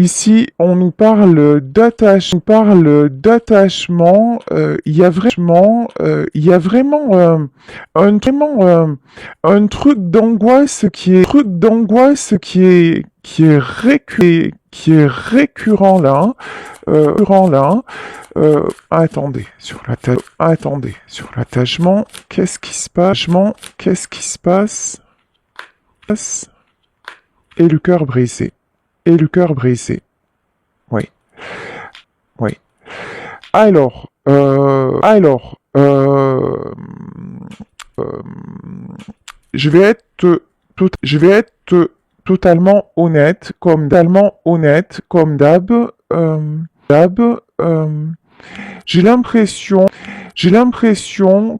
Ici, on nous parle d'attachement. Il y a vraiment un truc d'angoisse qui est récurrent là. Attendez, sur l'attachement, qu'est-ce qui se passe? Et le cœur brisé. Oui. Alors, je vais être totalement honnête, comme d'hab. J'ai l'impression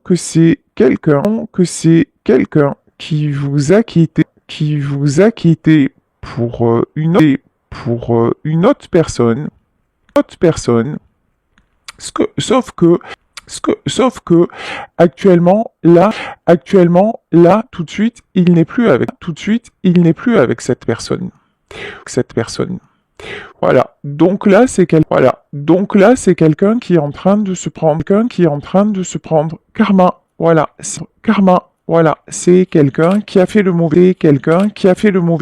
que c'est quelqu'un qui vous a quitté pour une autre personne. Sauf que actuellement là, tout de suite, il n'est plus avec cette personne. Voilà. Donc là, c'est quelqu'un qui est en train de se prendre, karma. Voilà. Voilà, c'est quelqu'un qui a fait le mauvais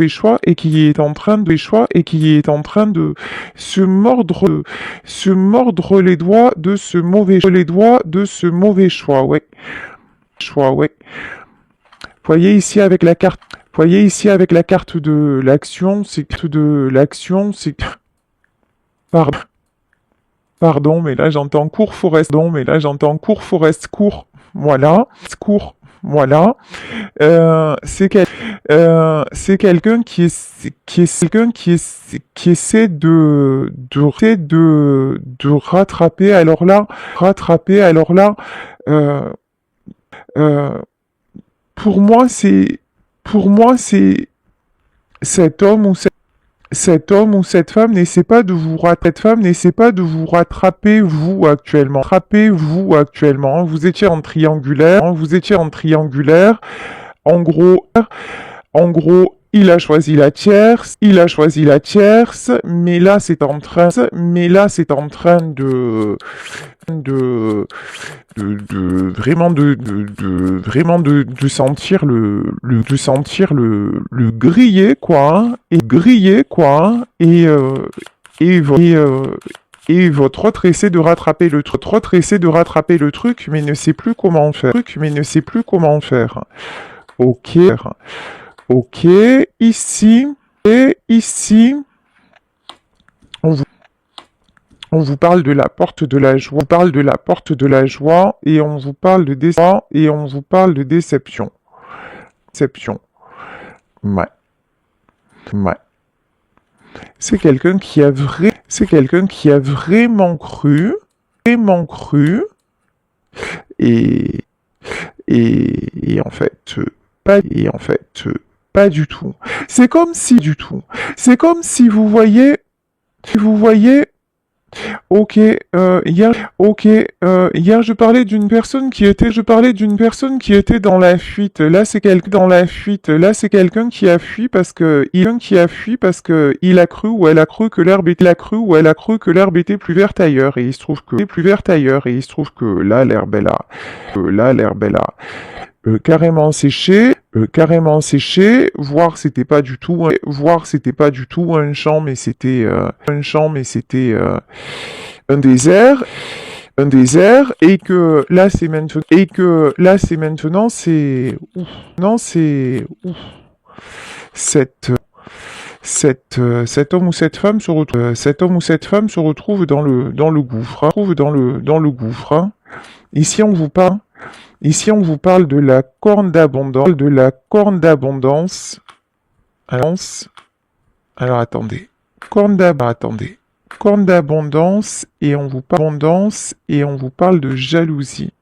choix et qui est en train de se mordre les doigts de ce mauvais choix, ouais. Voyez ici avec la carte de l'action, c'est pardon, mais là j'entends court forest, court. Voilà. C'est quelqu'un qui essaie de rattraper. Alors là, pour moi, c'est cet homme ou cette femme n'essaie pas de vous rattraper vous actuellement. Vous étiez en triangulaire. En gros, il a choisi la tierce, mais là c'est en train de sentir le griller quoi, et votre autre essaie de rattraper le truc, mais ne sait plus comment faire. Ok, ici, on vous parle de la porte de la joie, et on vous parle de déception. Ouais. C'est quelqu'un qui a vraiment cru, et en fait, pas du tout. C'est comme si vous voyez, hier je parlais d'une personne qui était dans la fuite. Là, c'est quelqu'un qui a fui parce que il a cru ou elle a cru que l'herbe était plus verte ailleurs. Et il se trouve que là, l'herbe est là. Carrément séché, voire c'était pas du tout un champ, mais c'était un désert, et que là c'est maintenant, cet homme ou cette femme se retrouve dans le gouffre, hein. Ici on vous parle de la corne d'abondance. Alors attendez. Corne d'abondance, et on vous parle de jalousie.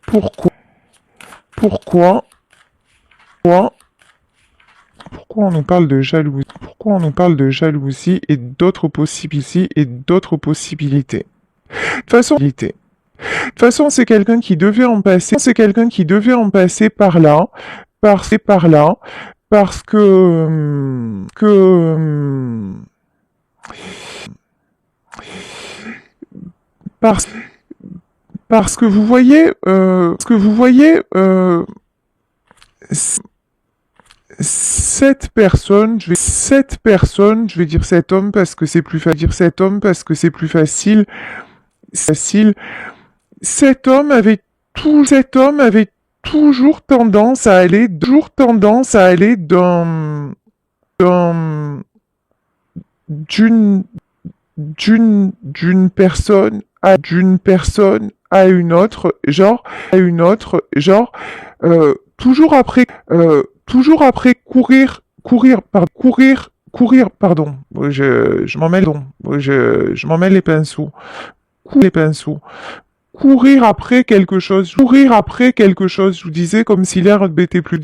Pourquoi on nous parle de jalousie? Pourquoi on nous parle de jalousie et d'autres possibilités? De toute façon, c'est quelqu'un qui devait en passer par là, parce parce, parce que vous voyez, cette personne, je vais dire cet homme parce que c'est plus facile, cet homme avait toujours tendance à aller, dans d'une personne à une autre, toujours après courir, pardon, je m'en mêle les pinceaux, courir après quelque chose, je vous disais, comme si l'herbe était plus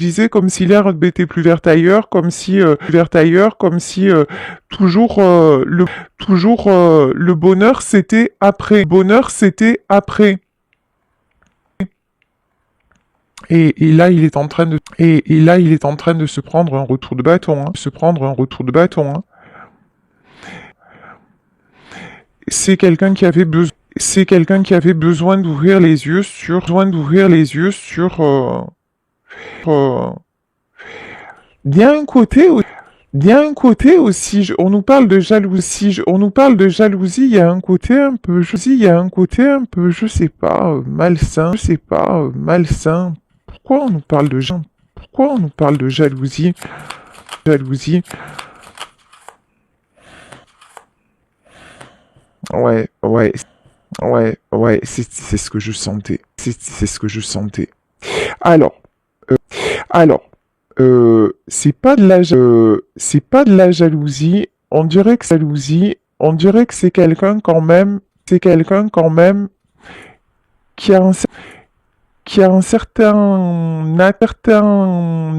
verte ailleurs, comme si le bonheur c'était après, et là, il est en train de se prendre un retour de bâton, hein. C'est quelqu'un qui avait besoin d'ouvrir les yeux sur, il y a un côté aussi, on nous parle de jalousie, il y a un côté un peu, je sais pas, malsain, Pourquoi on nous parle de jalousie? Ouais, c'est ce que je sentais. Alors, alors, c'est pas de la jalousie. On dirait que c'est quelqu'un quand même, qui a un certain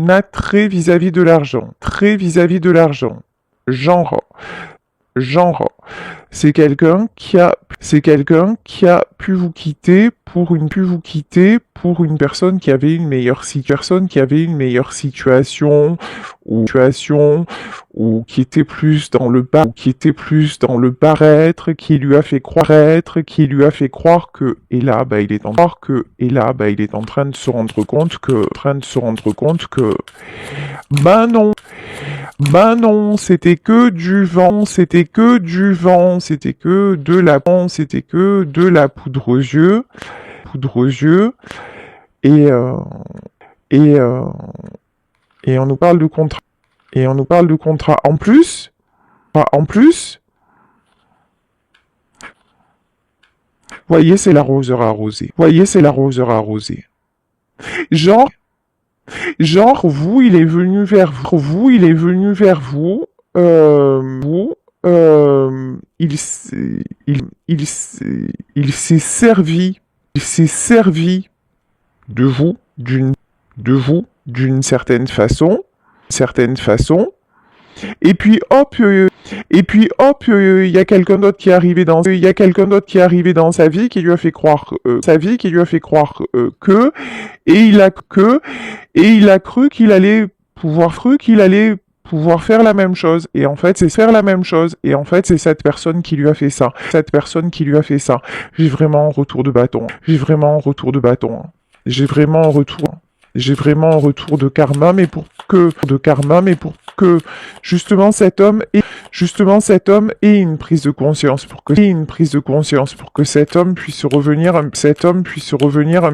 attrait vis-à-vis de l'argent, genre, c'est quelqu'un qui a pu vous quitter pour une personne qui avait une meilleure situation, ou qui était plus dans le paraître, qui lui a fait croire que, et là, bah, il est en train de se rendre compte que, bah non, c'était que du vent, c'était que de la poudre aux yeux, et, et, euh, et on nous parle de contrat. En plus, voyez, c'est l'arroseur arrosé. Genre, vous, il est venu vers vous, il s'est servi de vous, d'une certaine façon, et puis hop, il y a quelqu'un d'autre qui est arrivé dans sa vie qui lui a fait croire, que, et il a cru qu'il allait pouvoir faire la même chose. Et en fait, c'est cette personne qui lui a fait ça. J'ai vraiment un retour de bâton. J'ai vraiment un retour de karma, mais pour que justement cet homme ait une prise de conscience, pour que cet homme puisse revenir un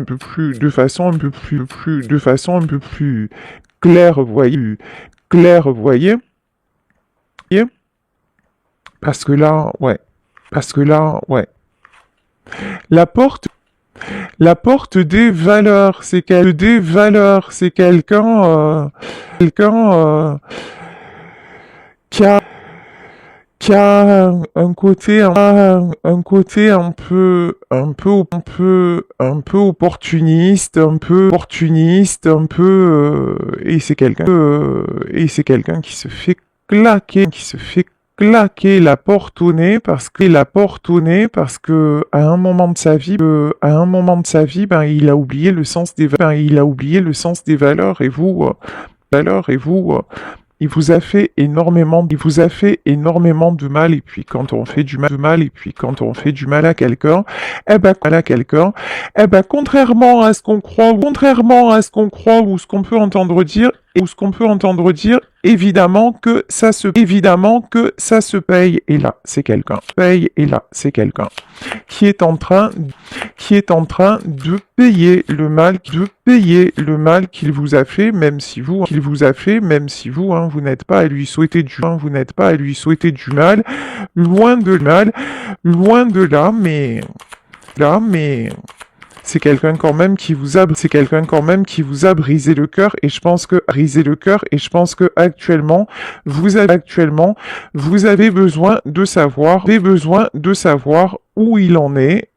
peu plus, de façon un peu plus claire, voyez, parce que là, ouais, la porte des valeurs, c'est quelqu'un, qui a un côté un peu opportuniste, et c'est quelqu'un qui se fait claquer la porte au nez parce que à un moment de sa vie, ben il a oublié le sens des valeurs, et vous, l'heure, et vous, il vous a fait énormément de mal, et puis quand on fait du mal à quelqu'un, contrairement à ce qu'on croit, ou ce qu'on peut entendre dire, évidemment que ça se paye, et là, c'est quelqu'un, qui est en train de payer le mal, qu'il vous a fait, même si vous, vous n'êtes pas à lui souhaiter du mal, loin de là, mais c'est quelqu'un quand même qui vous a brisé le cœur, et je pense que actuellement vous avez besoin de savoir où il en est,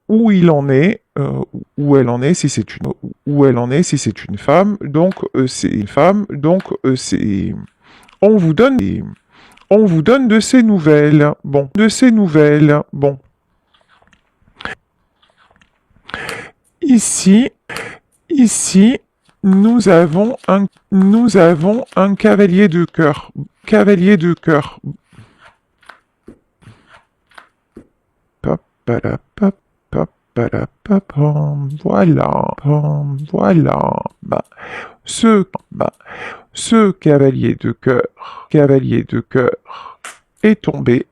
où elle en est si c'est une femme, donc c'est on vous donne de ces nouvelles. Bon. Ici, nous avons un cavalier de cœur. Voilà. Ce cavalier de cœur est tombé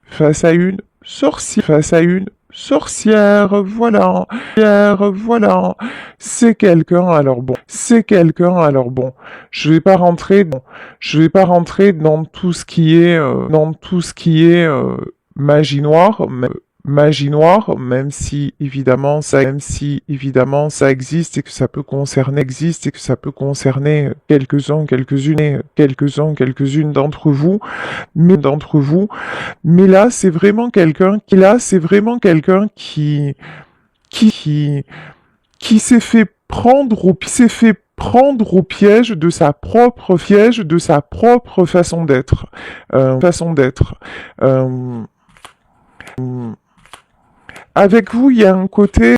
face à une sorcière, voilà. C'est quelqu'un, alors bon. Je vais pas rentrer dans tout ce qui est, magie noire, même si évidemment ça existe, et que ça peut concerner, quelques-unes d'entre vous, mais là c'est vraiment quelqu'un qui s'est fait prendre au piège de sa propre façon d'être. Avec vous, il y a un côté,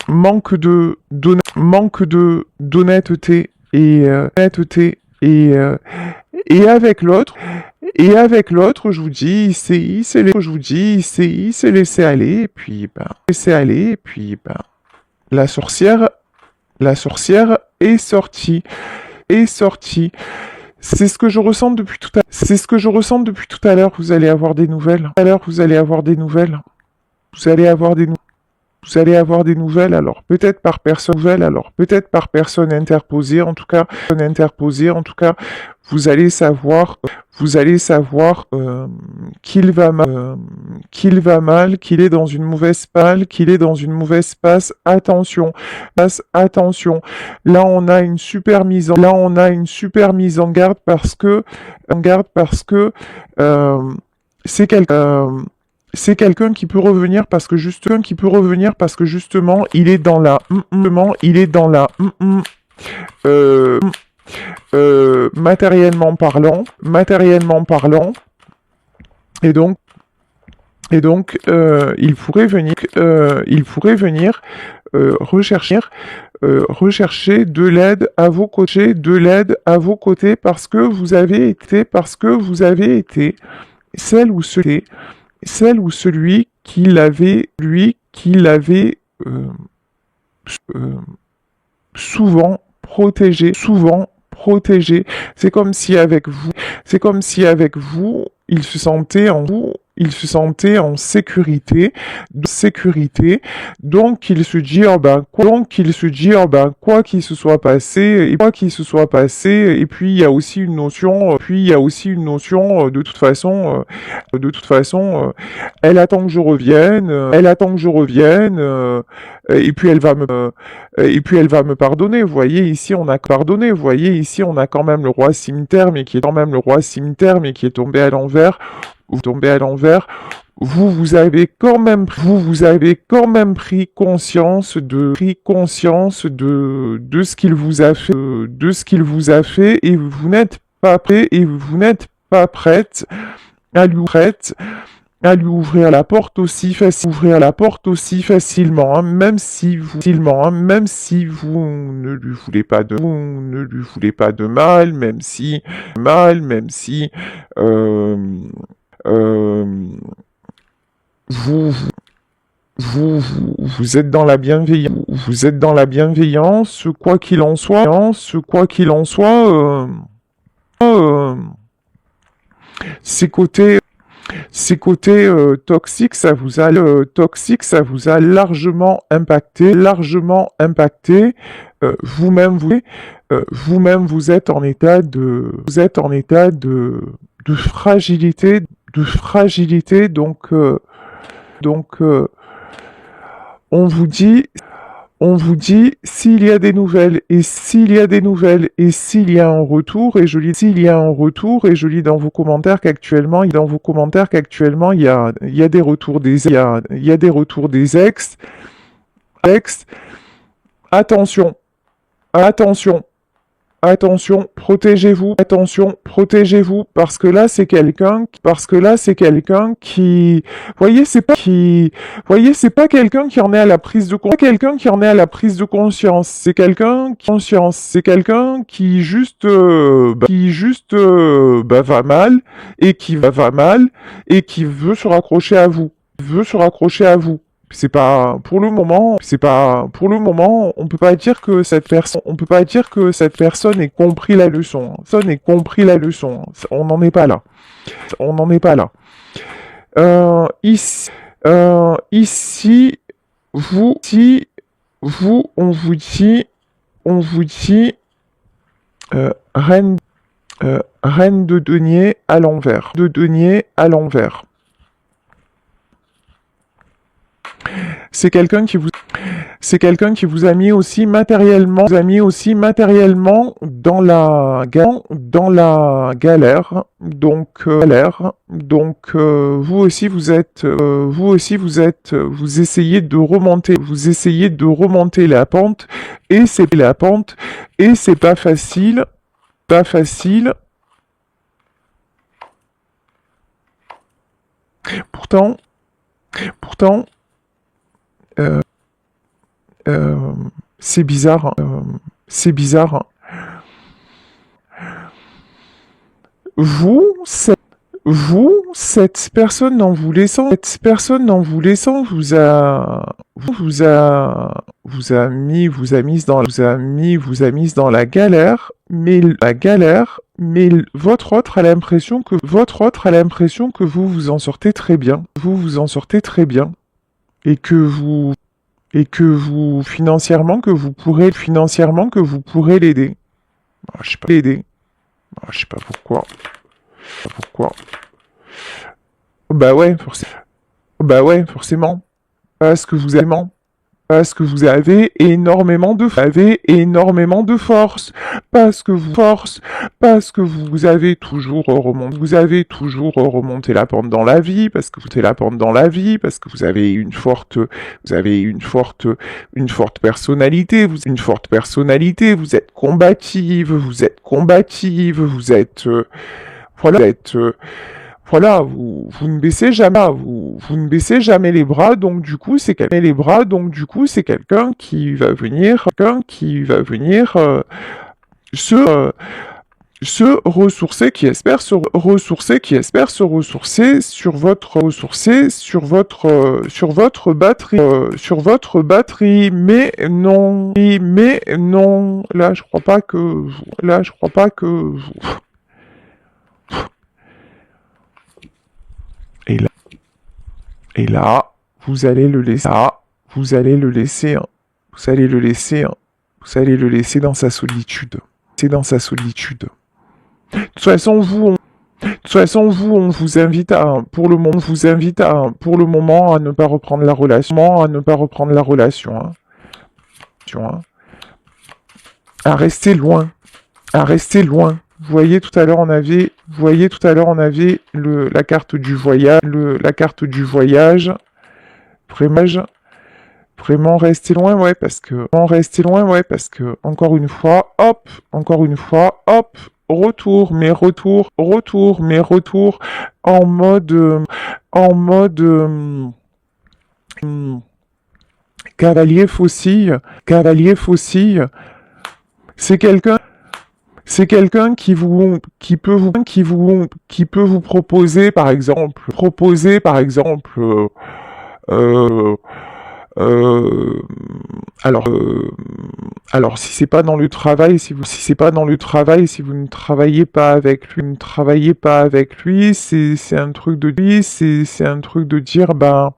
manque d'honnêteté, et avec l'autre, je vous dis, il s'est laissé aller, et puis, la sorcière est sortie. C'est ce que je ressens depuis tout à l'heure. Vous allez avoir des nouvelles. Alors peut-être par personne interposée. En tout cas, vous allez savoir qu'il va mal, qu'il est dans une mauvaise passe. Attention. Là, on a une super mise en garde, parce que c'est quelqu'un qui peut revenir, parce que justement, il est dans la matériellement parlant, et donc il pourrait venir rechercher de l'aide à vos côtés, parce que vous avez été celle ou celui qui l'avait souvent protégé. C'est comme si avec vous, il se sentait en sécurité, donc il se dit, quoi qu'il se soit passé, et puis il y a aussi une notion, de toute façon, elle attend que je revienne, et puis elle va me pardonner. Vous voyez, ici on a quand même le roi cimetière, mais qui est tombé à l'envers. Vous avez quand même pris conscience de ce qu'il vous a fait, et vous n'êtes pas prêt, et vous n'êtes pas prête à lui, à lui, à lui ouvrir la porte aussi facilement, hein, même si vous ne lui voulez pas de mal, même si euh, euh, vous, vous êtes dans la bienveillance, quoi qu'il en soit, euh, ces côtés toxiques, ça vous a largement impacté. Vous-même, vous êtes en état de fragilité. Donc, on vous dit, s'il y a des nouvelles et s'il y a un retour, et je lis dans vos commentaires qu'actuellement, il y a des retours des ex. Attention, protégez-vous, parce que là c'est quelqu'un qui, voyez, c'est pas quelqu'un qui en est à la prise de conscience, c'est quelqu'un qui juste, va mal et qui veut se raccrocher à vous, C'est pas pour le moment, on peut pas dire que cette personne ait compris la leçon. On n'en est pas là. Ici, vous, on vous dit, reine de denier à l'envers. C'est quelqu'un qui vous a mis aussi matériellement, dans la galère. Donc, vous essayez de remonter la pente, et c'est pas facile. Pourtant, c'est bizarre. Cette personne en vous laissant, vous a mis dans la galère, mais votre autre a l'impression que vous vous en sortez très bien, et que vous financièrement que vous pourrez l'aider. Je sais pas pourquoi. Bah ouais, forcément. Parce que vous avez énormément de force. Parce que vous avez toujours remonté la pente dans la vie, parce que vous avez une forte personnalité, vous êtes combative, vous ne baissez jamais les bras, donc du coup c'est quelqu'un qui va venir, se ressourcer, qui espère se ressourcer sur votre batterie, mais non, là je crois pas que Et là, vous allez le laisser dans sa solitude. De toute façon, vous, on vous invite pour le moment, à ne pas reprendre la relation, hein. À rester loin. Vous voyez, tout à l'heure, on avait la carte du voyage, Vraiment rester loin, ouais, parce que, encore une fois, hop, retour, en mode, en mode cavalier faucille, cavalier faucille. C'est quelqu'un, c'est quelqu'un qui peut vous proposer par exemple, euh, euh, alors, alors si c'est pas dans le travail, si c'est pas dans le travail, si vous ne travaillez pas avec lui, ne travaillez pas avec lui, c'est un truc de lui, c'est un truc de dire ben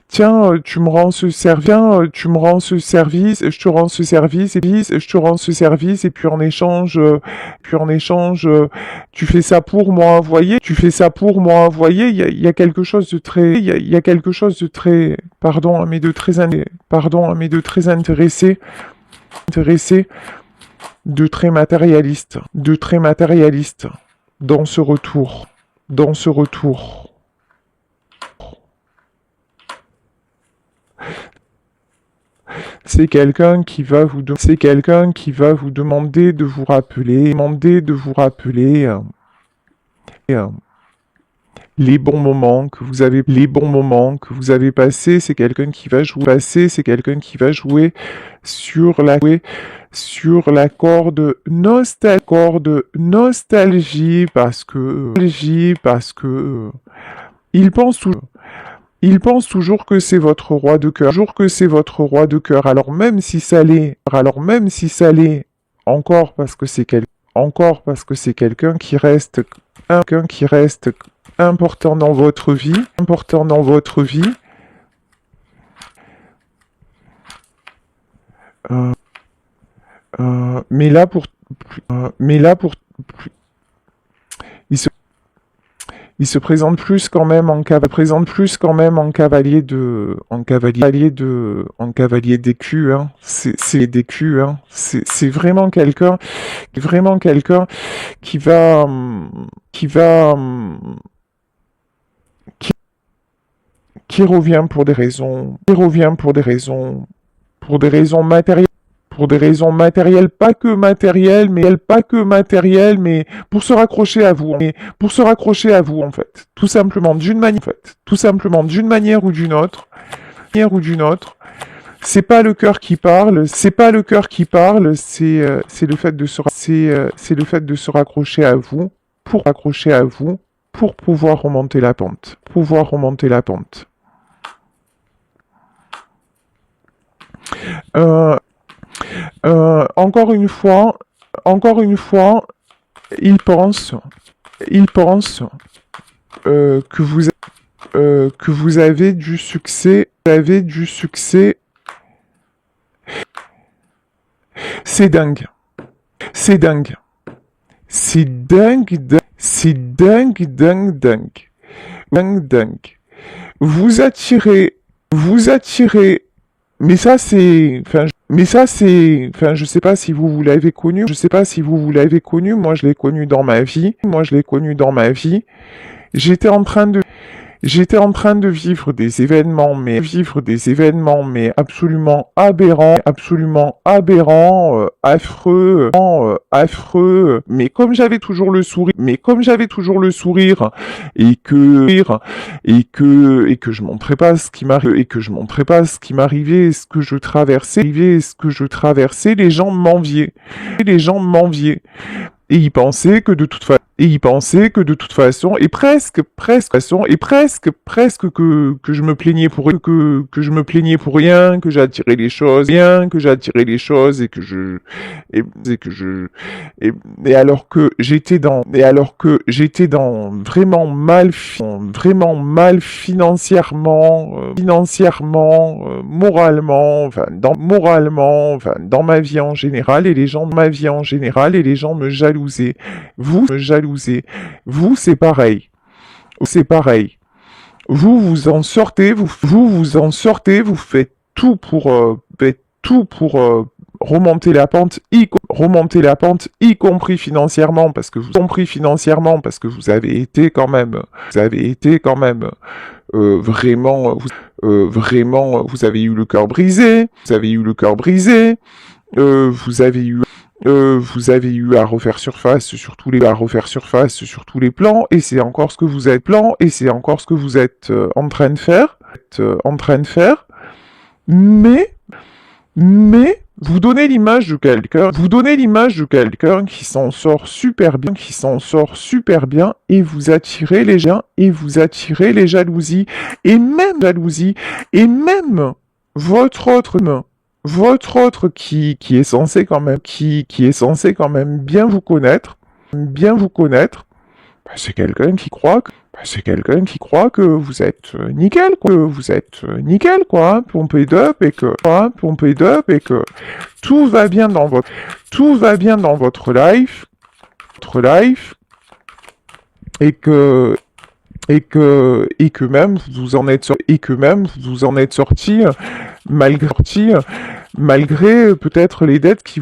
tiens, tu me rends ce service, tiens, tu me rends ce service, je te rends ce service, et puis je te rends ce service, et puis en échange, tu fais ça pour moi, voyez, tu fais ça pour moi, voyez, il y a quelque chose de très, il y a quelque chose de très, pardon, à mes deux très intéressés, de très matérialiste, dans ce retour, dans ce retour. C'est quelqu'un qui va vous demander de vous rappeler, euh, les bons moments que vous avez passés. C'est quelqu'un qui va jouer sur la corde nostalgie parce que il pense toujours que c'est votre roi de cœur, alors même si ça l'est, encore parce que c'est quelqu'un qui reste important dans votre vie, euh, mais là pour, il se il se présente plus quand même en cavalier d'écu, hein. C'est d'écu, hein. C'est vraiment quelqu'un qui va, qui, qui revient pour des raisons matérielles. Pour des raisons matérielles, pas que matérielles, mais pour se raccrocher à vous, en fait. Tout simplement d'une manière ou d'une autre. C'est pas le cœur qui parle, c'est le fait de se raccrocher à vous, pour pouvoir remonter la pente, Euh, encore une fois, il pense, que vous avez du succès, c'est dingue, c'est dingue, c'est dingue, c'est dingue, dingue. Vous attirez, mais ça c'est, je sais pas si vous l'avez connu, moi je l'ai connu dans ma vie, j'étais en train de, vivre des événements, mais absolument aberrants, affreux, mais comme j'avais toujours le sourire, et que je montrais pas ce qui m'arrivait, ce que je traversais, les gens m'enviaient. Et il pensait que de toute façon, et presque que je me plaignais pour rien, que j'attirais les choses, et alors que j'étais dans, vraiment mal financièrement, moralement, dans ma vie en général, et les gens me jalousaient. Vous, c'est pareil. Vous en sortez, vous faites tout pour, remonter la pente, y compris financièrement, parce que vous avez été quand même, vraiment, vous avez eu le cœur brisé, vous avez eu vous avez eu à refaire surface sur tous les plans, et c'est encore ce que vous êtes en train de faire, mais vous donnez l'image de quelqu'un qui s'en sort super bien, et vous attirez les jalousies, et même votre autre qui est censé quand même, bien vous connaître, bah, c'est quelqu'un qui croit que vous êtes nickel, quoi, hein, pompé d'up, et que, tout va bien dans votre life, et que même vous en êtes sorti, malgré peut-être les dettes qui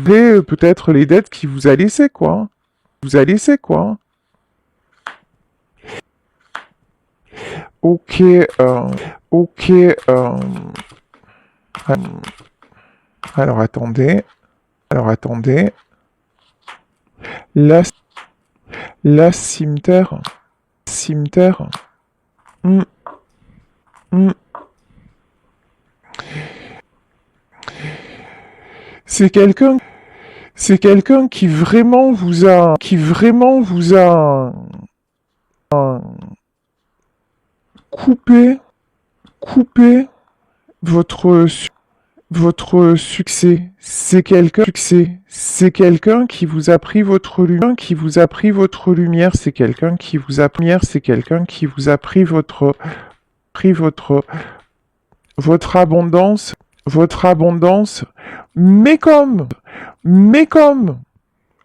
vous a laissé, quoi. Ok, alors attendez. La cimetière. Hmm, hmm. C'est quelqu'un qui vraiment vous a coupé votre succès. C'est quelqu'un qui vous a pris votre lumière, c'est quelqu'un qui vous a pris votre abondance, mais comme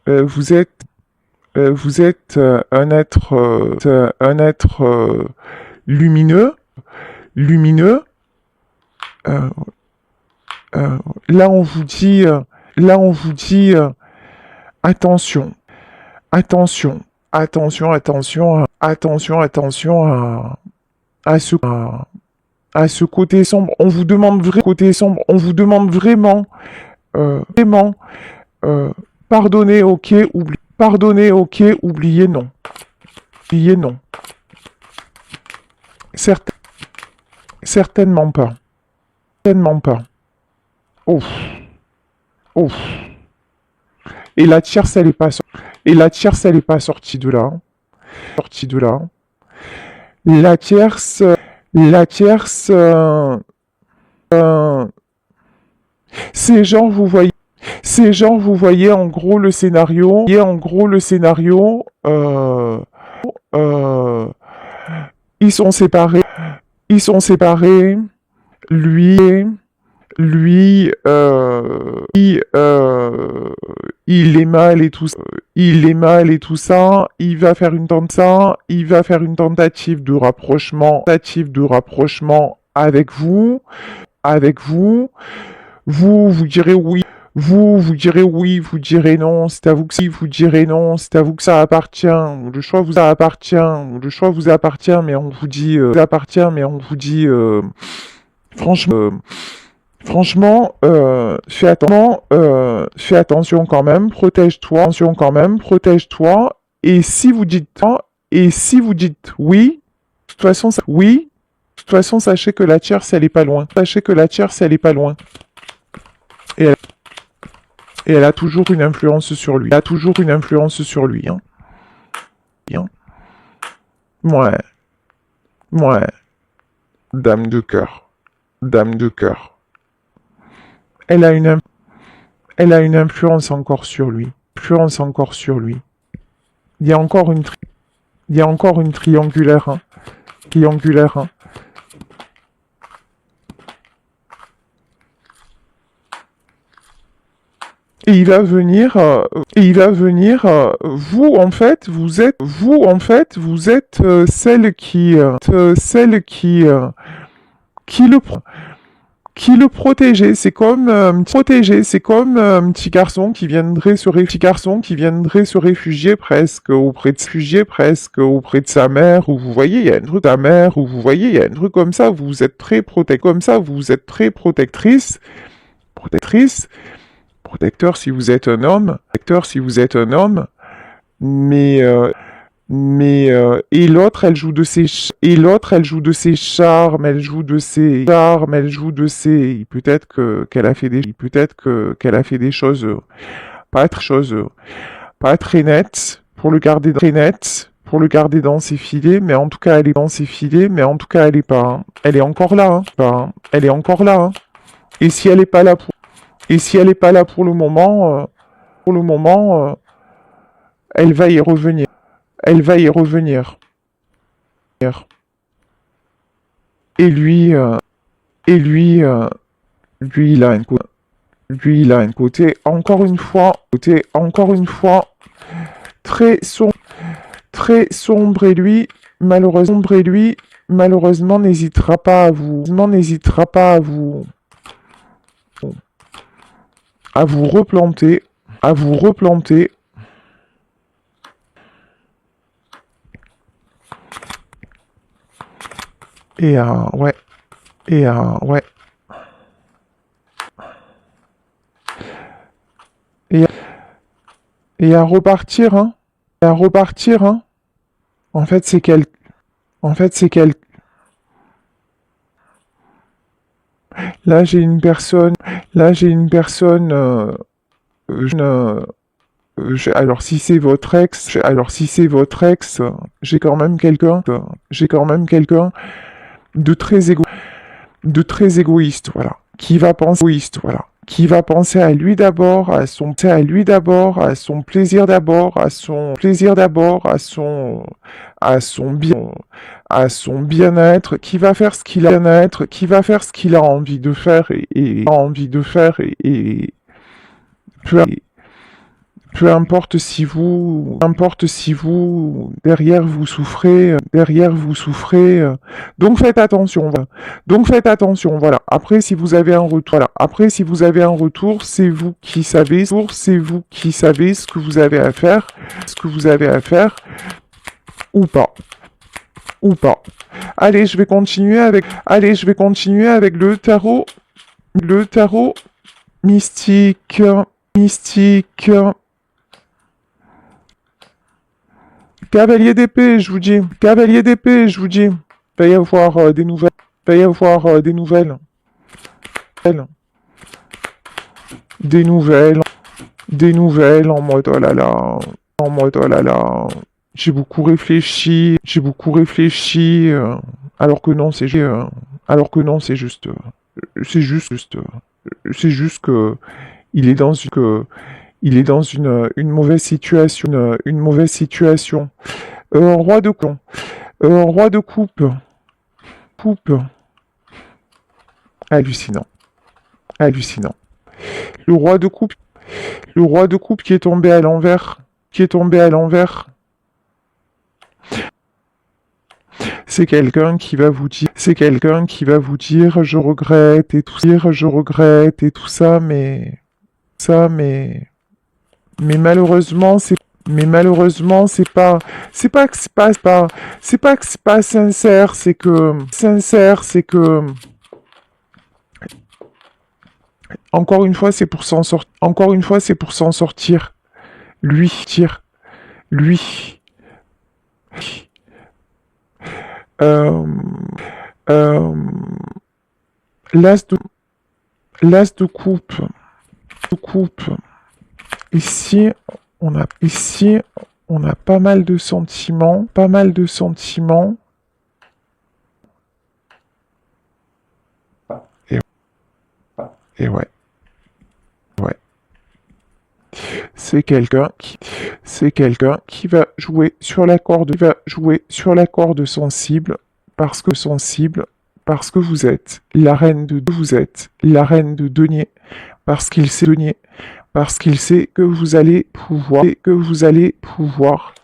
vous êtes un être lumineux, euh, là on vous dit attention à ce côté sombre. On vous demande vraiment pardonnez, ok, oubliez non. Certainement pas. Ouf. Et la tierce, elle est pas sortie de là. La tierce, c'est genre vous voyez en gros le scénario, ils sont séparés, lui, il est mal et tout ça, il va faire une tentative de rapprochement, avec vous, vous direz oui, vous direz non, c'est à vous que ça appartient, le choix vous appartient, mais on vous dit, franchement, fais attention quand même, protège-toi, et si vous dites oui, de toute façon, sachez que la tierce, elle est pas loin. Et elle a toujours une influence sur lui. Hein. Ouais. Dame de cœur. Elle a une influence encore sur lui. Il y a encore une triangulaire. Hein. Et il va venir, vous en fait, vous êtes celle qui le protégeait. C'est comme un petit garçon qui viendrait se réfugier presque auprès de sa mère, où vous voyez, il y a un truc comme ça, vous êtes très protectrice, protecteur si vous êtes un homme, mais et l'autre elle joue de ses charmes, elle joue de ses peut-être que qu'elle a fait des choses pas très nettes pour le garder dans ses filets, mais en tout cas elle est pas elle est encore là elle est encore là hein. Et si elle est pas là pour le moment elle va y revenir. Et lui, il a un côté, encore une fois, très sombre et lui, malheureusement, n'hésitera pas à vous replanter, et ouais, ouais. Et à repartir, hein. En fait, c'est quel, là, j'ai une personne, alors si c'est votre ex, j'ai quand même quelqu'un, de très égoïste, voilà, qui va penser à lui d'abord, à son plaisir d'abord, à son bien-être, qui va faire ce qu'il a envie de faire et peu importe si vous, derrière vous souffrez, donc faites attention, voilà. Après, si vous avez un retour, c'est vous qui savez, ce que vous avez à faire, ou pas. Allez, je vais continuer avec le tarot mystique. Cavalier d'épée, je vous dis. Il va y avoir des nouvelles. Des nouvelles en mode oh là là. J'ai beaucoup réfléchi. Alors que non, c'est juste. C'est juste que il est dans une mauvaise situation. Roi de con. Roi de coupe. Hallucinant. Le roi de coupe qui est tombé à l'envers. C'est quelqu'un qui va vous dire, je regrette et tout ça, mais malheureusement, c'est pas que c'est pas sincère, c'est que encore une fois, c'est pour s'en sortir. Lui. Euh, euh, l'as de coupe. Ici, on a pas mal de sentiments. Et ouais. C'est quelqu'un qui va jouer sur la corde sensible parce que vous êtes la reine de denier, parce qu'il sait que vous allez pouvoir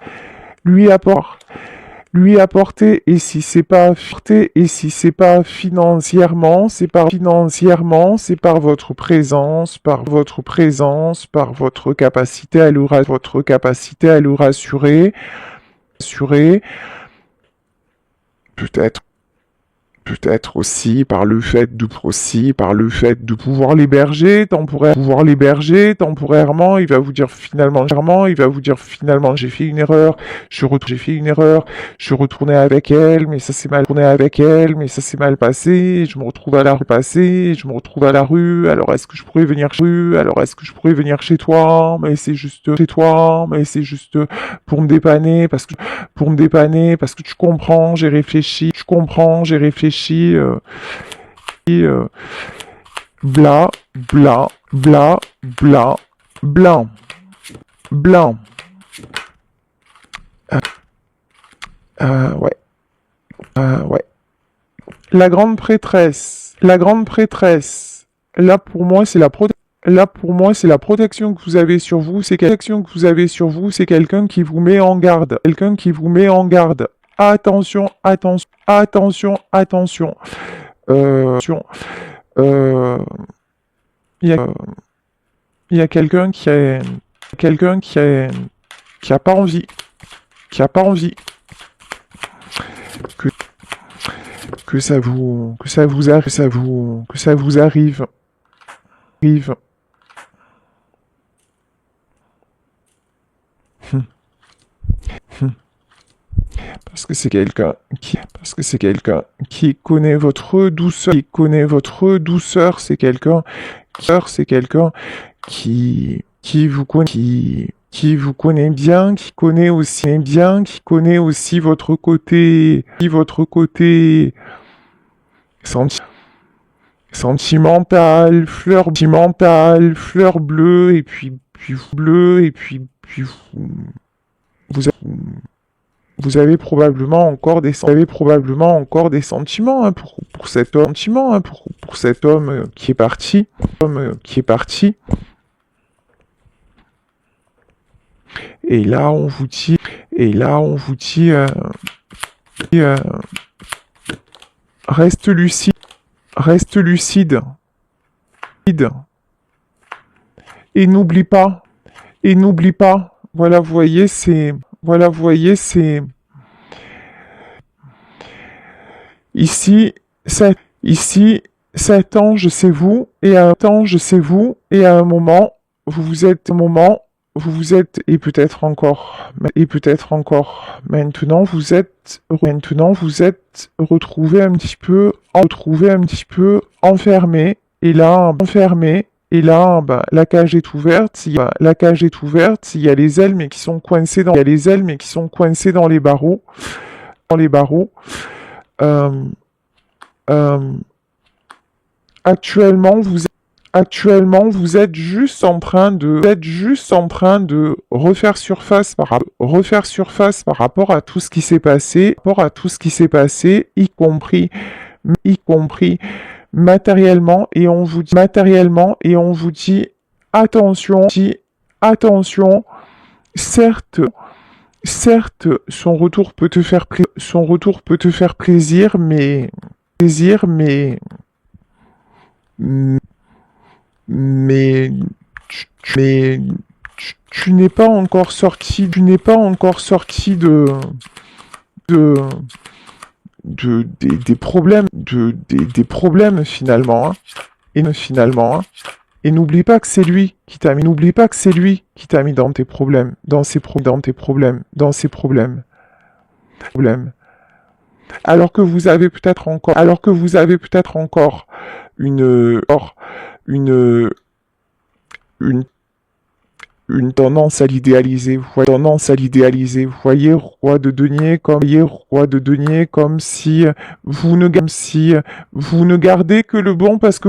lui apporter, et si c'est pas financièrement, c'est par votre présence, par votre capacité à le rassurer, peut-être peut-être aussi par le fait de pouvoir l'héberger temporairement, il va vous dire finalement j'ai fait une erreur, je suis retourné avec elle, mais ça s'est mal passé, je me retrouve à la rue, alors est-ce que je pourrais venir chez toi, mais c'est juste pour me dépanner parce que tu comprends, j'ai réfléchi, et bla, bla, bla, bla, blanc, blanc. Ouais, ouais. La grande prêtresse. Là pour moi c'est la protection que vous avez sur vous, c'est quelqu'un qui vous met en garde, Attention, attention, attention, attention. Euh, il y a, il y a quelqu'un qui a pas envie, que, que ça vous arrive. Parce que c'est quelqu'un qui connaît votre douceur, c'est quelqu'un qui vous connaît, qui vous connaît bien, qui connaît aussi votre côté, senti- sentimental, fleur bleue, et puis vous, vous avez probablement encore des sentiments hein, pour cet homme qui est parti, Et là on vous dit, reste lucide, et n'oublie pas, voilà, vous voyez, ici, cet ange, c'est vous, et à un moment, et peut-être encore, maintenant, vous êtes retrouvé un petit peu, enfermé, et là, bah, la cage est ouverte, il y a les ailes, mais qui sont coincées dans les barreaux, Euh, euh, actuellement, vous êtes juste en train de refaire surface par rapport à tout ce qui s'est passé, y compris matériellement, et on vous dit attention, certes, son retour peut te faire plaisir, mais mais tu n'es pas encore sorti, de des problèmes, des problèmes finalement, hein. Et n'oublie pas que c'est lui qui t'a mis, dans tes problèmes, dans ses problèmes. Alors que vous avez peut-être encore une, une, une tendance à l'idéaliser. Vous voyez, roi de denier, comme si vous ne gardez que le bon parce que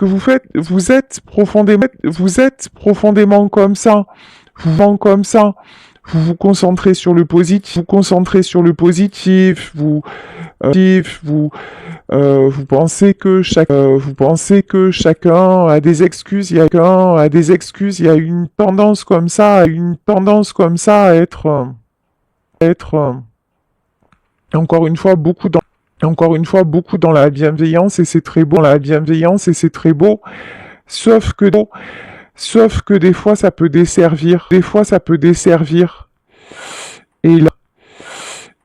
vous êtes profondément comme ça. Vous vous concentrez sur le positif, vous pensez que chacun a des excuses, il y a une tendance comme ça, à être, encore une fois beaucoup dans la bienveillance, et c'est très beau, sauf que des fois ça peut desservir, et là,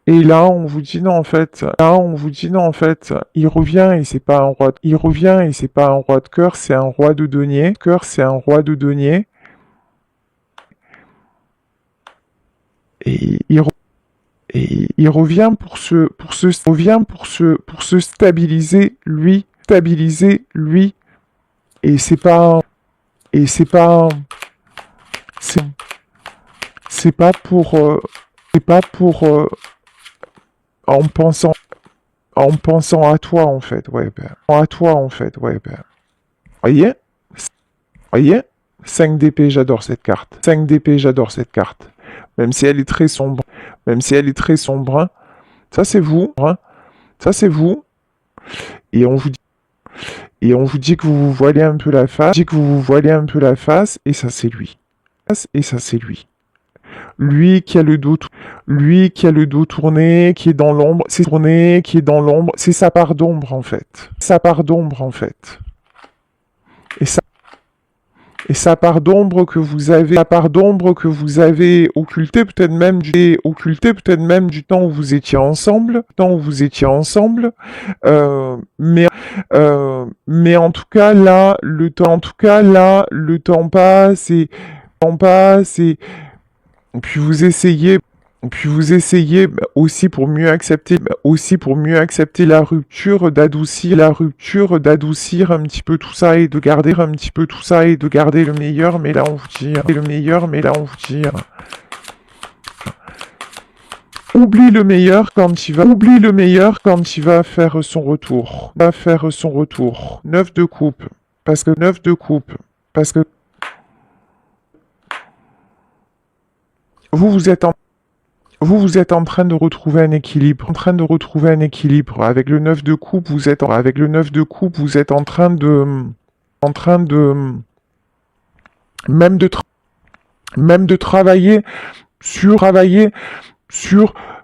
Et là, on vous dit non, en fait. Là, on vous dit non, en fait. Il revient et c'est pas un roi. Il revient et c'est pas un roi de cœur, c'est un roi de denier. Cœur, c'est un roi de denier. Et il revient pour se stabiliser lui, et c'est pas c'est c'est pas pour en pensant à toi en fait, ouais ben à toi en fait, ouais ben voyez, voyez, 5 d'épée, j'adore cette carte. 5 d'épée, j'adore cette carte. Même si elle est très sombre, même si elle est très sombre, hein. Ça c'est vous, hein. Ça c'est vous. Et on vous dit, que vous vous voilez un peu la face, et ça c'est lui. Et ça c'est lui. Lui qui a le dos, tourné, qui est dans l'ombre, c'est sa part d'ombre en fait. Et ça, et sa part d'ombre que vous avez occultée peut-être même du temps où vous étiez ensemble, mais en tout cas là, le temps passe et puis vous essayez aussi pour mieux accepter la rupture, d'adoucir un petit peu tout ça et de garder le meilleur, mais là on vous dit, oublie le meilleur quand il va faire son retour. 9 de coupe. Parce que vous êtes en train de retrouver un équilibre. Avec le 9 de coupe, vous êtes en train de même de travailler sur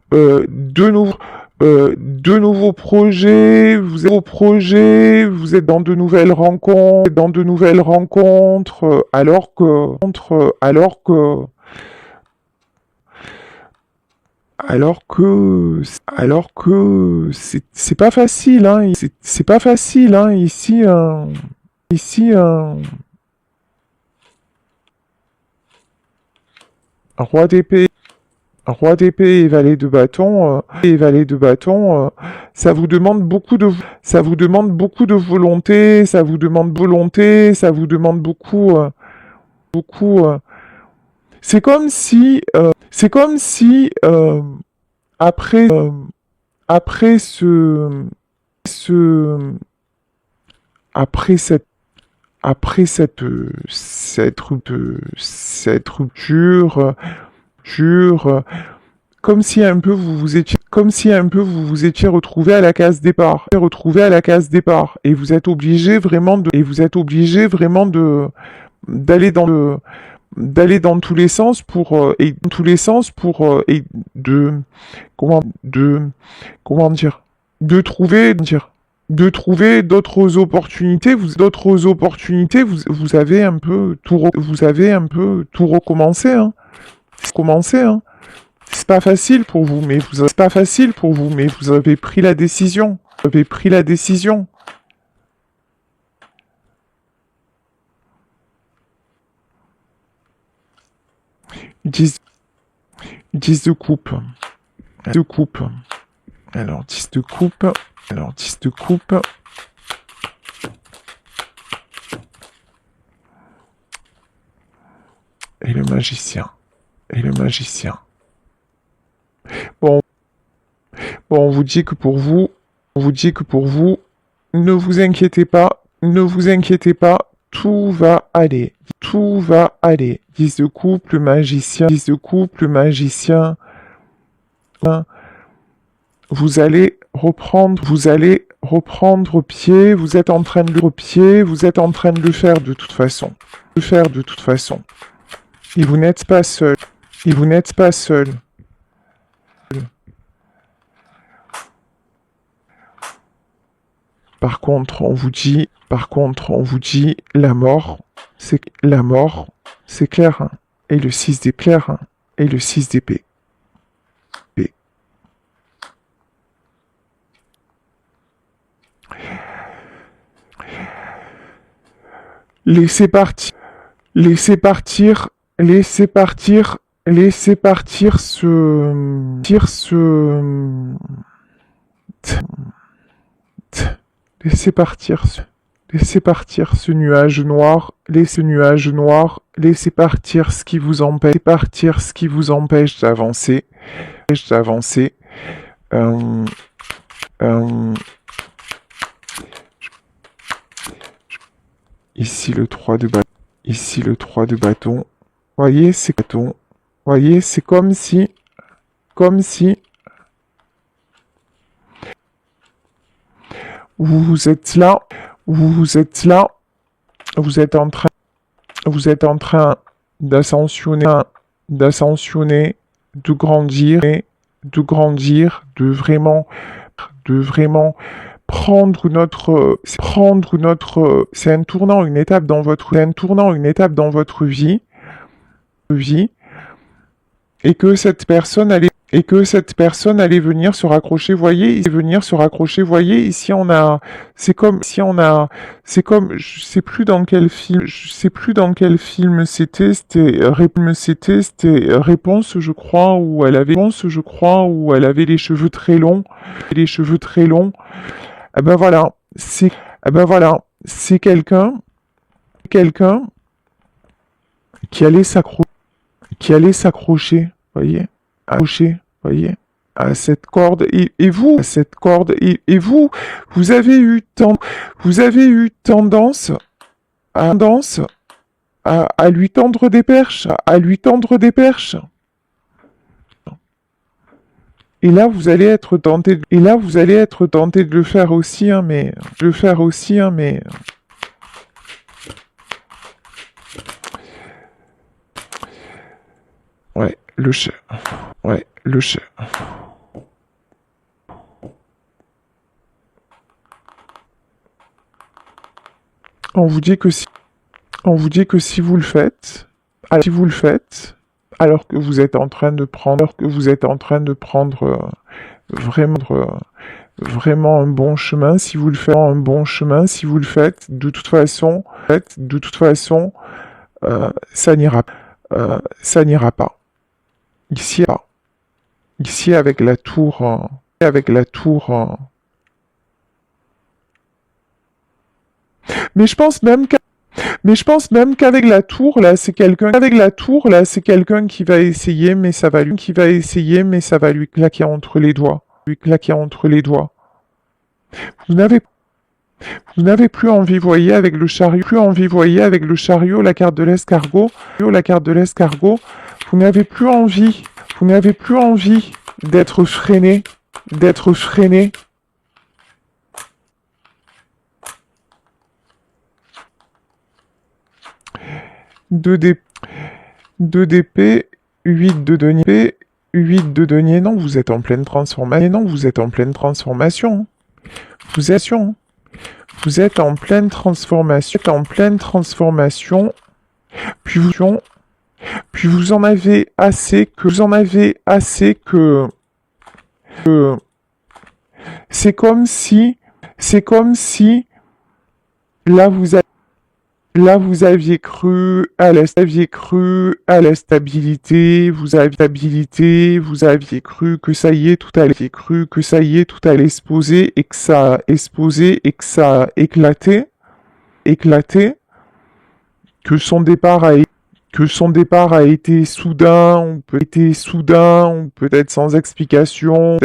de nouveaux projets, vous êtes dans de nouvelles rencontres, alors que c'est pas facile, hein. C'est pas facile, hein. Ici, un roi d'épée et valet de bâton, ça vous demande beaucoup de volonté, ça vous demande beaucoup, c'est comme si, après, après ce, ce, après cette, cette rupture, comme si un peu vous vous étiez retrouvé à la case départ, et vous êtes obligé vraiment de, d'aller dans tous les sens et comment dire, de trouver d'autres opportunités. Vous avez un peu tout recommencé, hein. C'est pas facile pour vous, mais vous avez pris la décision. 10 de coupe. Alors, 10 de coupe. Et le magicien. Bon, on vous dit que pour vous, ne vous inquiétez pas, tout va aller. 10 de coupe, le magicien, vous allez reprendre pied, vous êtes en train de le faire de toute façon. Et vous n'êtes pas seul. Par contre, on vous dit, la mort, c'est clair, hein. Et le 6 d'épée. Laissez partir, laissez partir, laissez partir, laissez partir laissez partir laissez partir ce nuage noir, laissez nuage noir, laissez partir ce qui vous empêche, partir ce qui vous empêche d'avancer, d'avancer. Ici le 3 de bâton. Ici le 3 de bâton. Voyez, c'est bâton. Voyez, c'est comme si vous êtes là, vous êtes là, vous êtes en train d'ascensionner, de grandir, de vraiment prendre notre, c'est un tournant, une étape dans votre vie, et que cette personne allait venir se raccrocher, voyez, ici on a, c'est comme, je sais plus dans quel film, c'était Réponse, je crois, où elle avait les cheveux très longs, eh ben voilà, c'est quelqu'un qui allait s'accrocher, voyez, voyez, à cette corde, et vous, vous avez eu tendance à lui tendre des perches, Et là, vous allez être tenté, de le faire aussi, hein, mais, ouais, le chat. On vous dit que si vous le faites, alors que vous êtes en train de prendre, vraiment un bon chemin, si vous le faites, de toute façon, ça n'ira pas. Ici, avec la tour, mais je pense même qu'avec la tour, là, c'est quelqu'un qui va essayer, mais ça va lui claquer entre les doigts. Vous n'avez plus envie, voyez, avec le chariot, la carte de l'escargot, vous n'avez plus envie d'être freiné, Deux d'épée, 8 de denier, non, vous êtes en pleine transformation, Vous êtes en pleine transformation, puis vous en avez assez que c'est comme si là vous aviez cru à la stabilité, vous aviez cru que ça y est, tout allait se poser et que ça a éclaté, que son départ a été soudain, ou peut-être sans explication,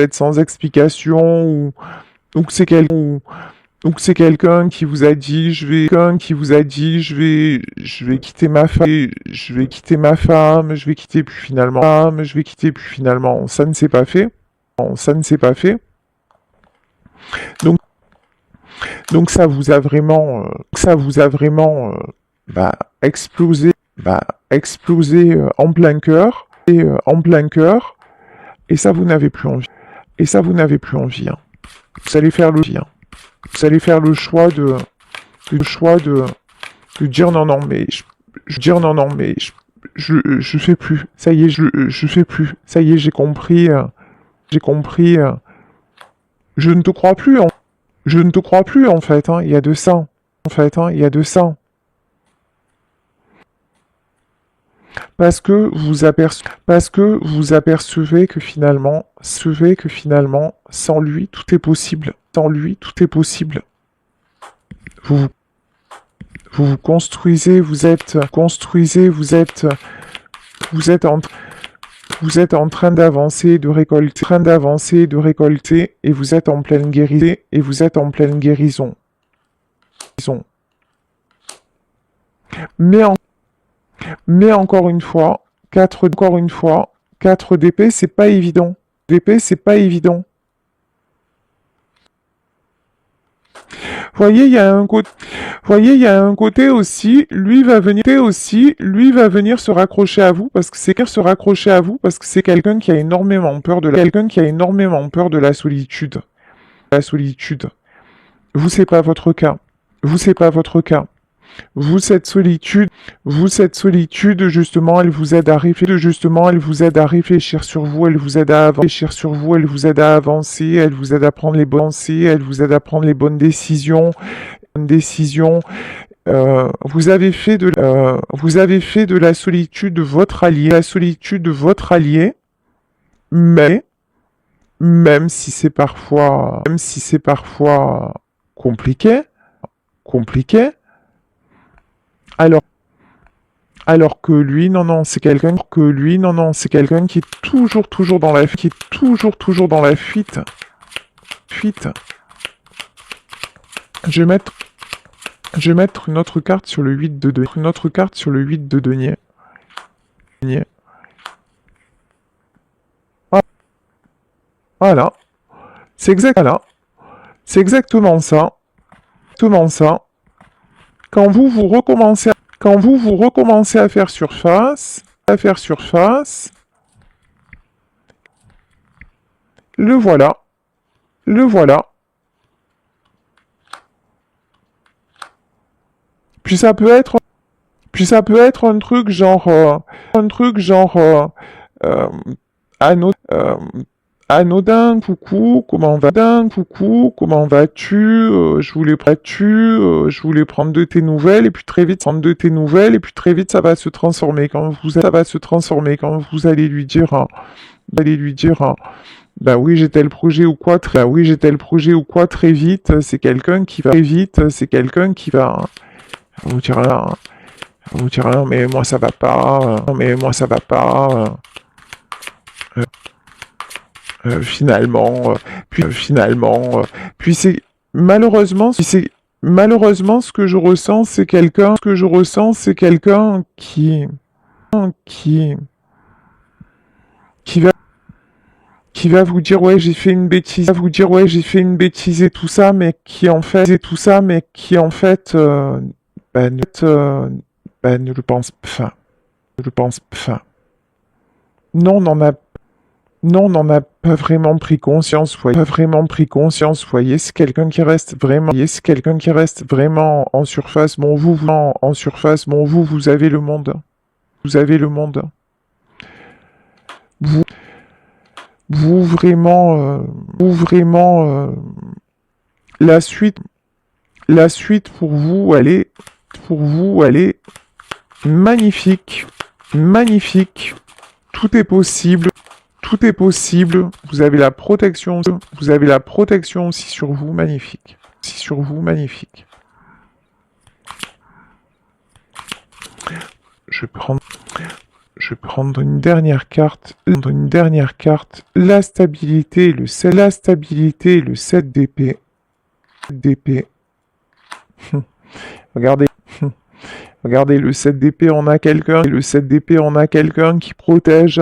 ou que c'est quelqu'un qui vous a dit, je vais quitter ma femme, puis finalement, ça ne s'est pas fait. Donc ça vous a vraiment, explosé, en plein cœur, et ça vous n'avez plus envie, hein. Vous allez faire le choix de dire non, mais je fais plus. Ça y est, je fais plus. Ça y est, j'ai compris. Je ne te crois plus, en fait, hein. Il y a de ça. parce que vous apercevez que finalement, sans lui, tout est possible. Sans lui, tout est possible. Vous vous construisez, vous êtes en train d'avancer, de récolter, et vous êtes en pleine guérison, Mais encore une fois, 4 d'épée, c'est pas évident. Voyez, il y a un côté aussi, lui va venir se raccrocher à vous parce que c'est quelqu'un qui a énormément peur de la solitude. Vous, c'est pas votre cas. Vous, cette solitude, justement, elle vous aide à réfléchir sur vous, elle vous aide à avancer, elle vous aide à prendre les bonnes décisions. Vous avez fait de la solitude votre allié, mais même si c'est parfois compliqué, alors que lui, non, c'est quelqu'un qui est toujours dans la fuite. Je vais mettre une autre carte sur le 8 de denier. Voilà. C'est exactement ça. Quand vous recommencez à faire surface, le voilà. Puis ça peut être un truc genre anodin, coucou, comment vas-tu, je voulais prendre de tes nouvelles, et puis très vite, ça va se transformer quand vous allez lui dire, bah oui, j'ai tel projet ou quoi, très vite, c'est quelqu'un qui va, vous dire, non, mais moi ça va pas, finalement, puis c'est malheureusement, ce que je ressens, c'est quelqu'un, qui va vous dire ouais j'ai fait une bêtise, et tout ça, mais qui en fait, ne le pense, non, n'en a pas vraiment pris conscience, voyez, c'est quelqu'un qui reste vraiment en surface. Bon, vous avez le monde. Vous vraiment, la suite pour vous, elle est magnifique. Tout est possible. Vous avez la protection aussi sur vous, magnifique. Je vais prendre une dernière carte. La stabilité, le 7 d'épée. Regardez, le 7 d'épée, on a quelqu'un qui protège,